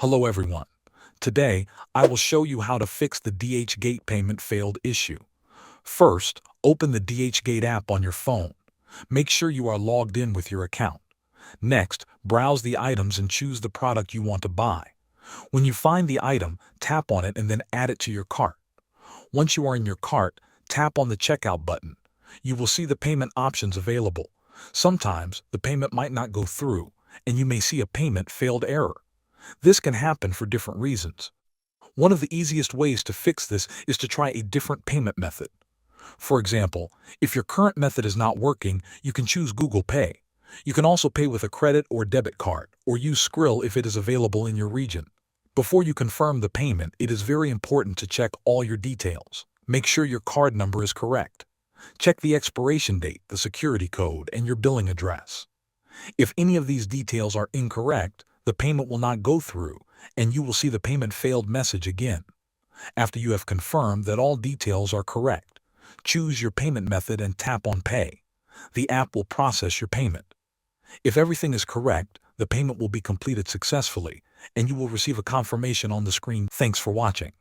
Hello everyone. Today, I will show you how to fix the DHgate payment failed issue. First, open the DHgate app on your phone. Make sure you are logged in with your account. Next, browse the items and choose the product you want to buy. When you find the item, tap on it and then add it to your cart. Once you are in your cart, tap on the checkout button. You will see the payment options available. Sometimes, the payment might not go through, and you may see a payment failed error. This can happen for different reasons. One of the easiest ways to fix this is to try a different payment method. For example, if your current method is not working, you can choose Google Pay. You can also pay with a credit or debit card, or use Skrill if it is available in your region. Before you confirm the payment, it is very important to check all your details. Make sure your card number is correct. Check the expiration date, the security code, and your billing address. If any of these details are incorrect, the payment will not go through, and you will see the payment failed message again. After you have confirmed that all details are correct, choose your payment method and tap on Pay. The app will process your payment. If everything is correct, the payment will be completed successfully, and you will receive a confirmation on the screen. Thanks for watching.